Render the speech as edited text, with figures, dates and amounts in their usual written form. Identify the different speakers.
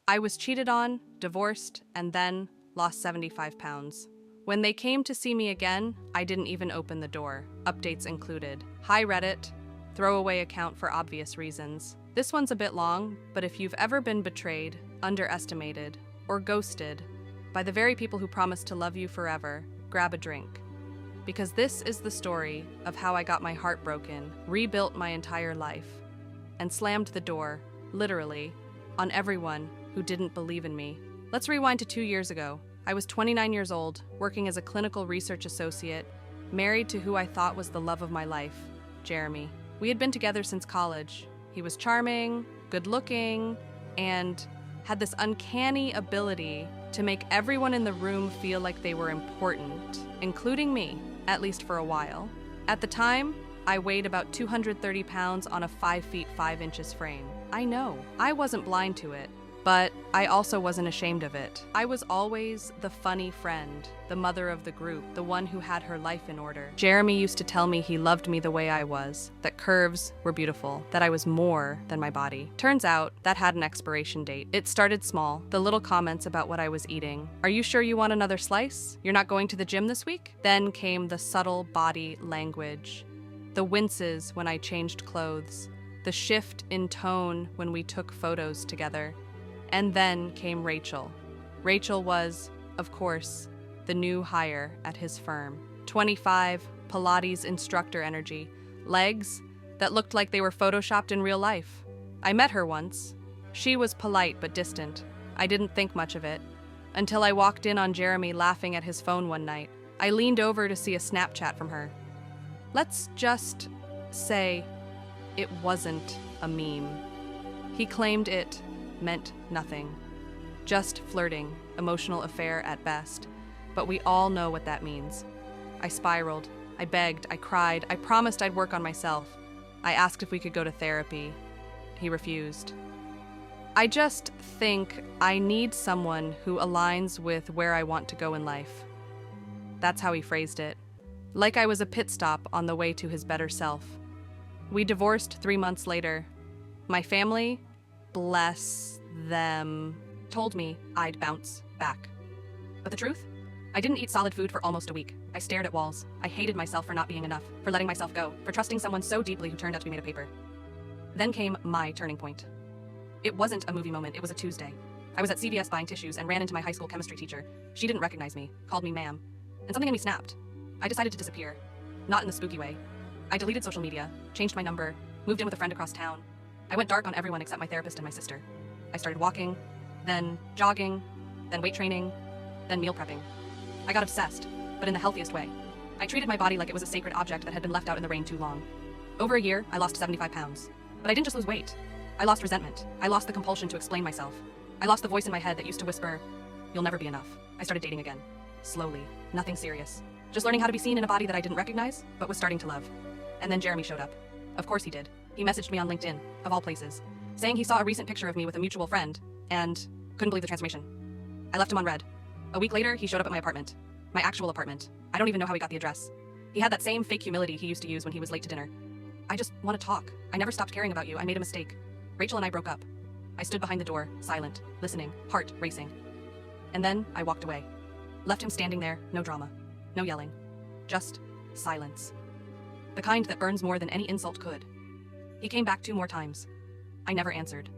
Speaker 1: I was cheated on, divorced, and then lost 75 pounds. When they came to see me again, I didn't even open the door. Updates included. Hi Reddit, throwaway account for obvious reasons. This one's a bit long, but if you've ever been betrayed, underestimated, or ghosted by the very people who promised to love you forever, grab a drink. Because this is the story of how I got my heart broken, rebuilt my entire life, and slammed the door, literally, on everyone who didn't believe in me. Let's rewind to 2 years ago. I was 29 years old, working as a clinical research associate, married to who I thought was the love of my life, Jeremy. We had been together since college. He was charming, good-looking, and had this uncanny ability to make everyone in the room feel like they were important, including me, at least for a while. At the time, I weighed about 230 pounds on a 5 feet 5 inches frame. I know, I wasn't blind to it, but I also wasn't ashamed of it. I was always the funny friend, the mother of the group, the one who had her life in order. Jeremy used to tell me he loved me the way I was, that curves were beautiful, that I was more than my body. Turns out, that had an expiration date. It started small, the little comments about what I was eating. Are you sure you want another slice? You're not going to the gym this week? Then came the subtle body language, the winces when I changed clothes, the shift in tone when we took photos together. And then came Rachel. Rachel was, of course, the new hire at his firm. 25, Pilates instructor energy, legs that looked like they were photoshopped in real life. I met her once. She was polite but distant. I didn't think much of it, until I walked in on Jeremy laughing at his phone one night. I leaned over to see a Snapchat from her. Let's just say it wasn't a meme. He claimed it meant nothing. Just flirting, emotional affair at best. But we all know what that means. I spiraled. I begged. I cried. I promised I'd work on myself. I asked if we could go to therapy. He refused. I just think I need someone who aligns with where I want to go in life. That's how he phrased it. Like I was a pit stop on the way to his better self. We divorced 3 months later. My family, bless them, told me I'd bounce back. But the truth? I didn't eat solid food for almost a week. I stared at walls. I hated myself for not being enough, for letting myself go, for trusting someone so deeply who turned out to be made of paper. Then came my turning point. It wasn't a movie moment, it was a Tuesday. I was at CVS buying tissues and ran into my high school chemistry teacher. She didn't recognize me, called me ma'am, and something in me snapped. I decided to disappear. Not in the spooky way. I deleted social media, changed my number, moved in with a friend across town. I went dark on everyone except my therapist and my sister. I started walking, then jogging, then weight training, then meal prepping. I got obsessed, but in the healthiest way. I treated my body like it was a sacred object that had been left out in the rain too long. Over a year, I lost 75 pounds. But I didn't just lose weight. I lost resentment. I lost the compulsion to explain myself. I lost the voice in my head that used to whisper, "You'll never be enough." I started dating again. Slowly. Nothing serious. Just learning how to be seen in a body that I didn't recognize, but was starting to love. And then Jeremy showed up. Of course he did. He messaged me on LinkedIn, of all places, saying he saw a recent picture of me with a mutual friend, and couldn't believe the transformation. I left him on red. A week later, he showed up at my apartment. My actual apartment. I don't even know how he got the address. He had that same fake humility he used to use when he was late to dinner. I just want to talk. I never stopped caring about you. I made a mistake. Rachel and I broke up. I stood behind the door, silent, listening, heart racing. And then I walked away. Left him standing there, no drama, no yelling. Just silence. The kind that burns more than any insult could. He came back 2 more times. I never answered.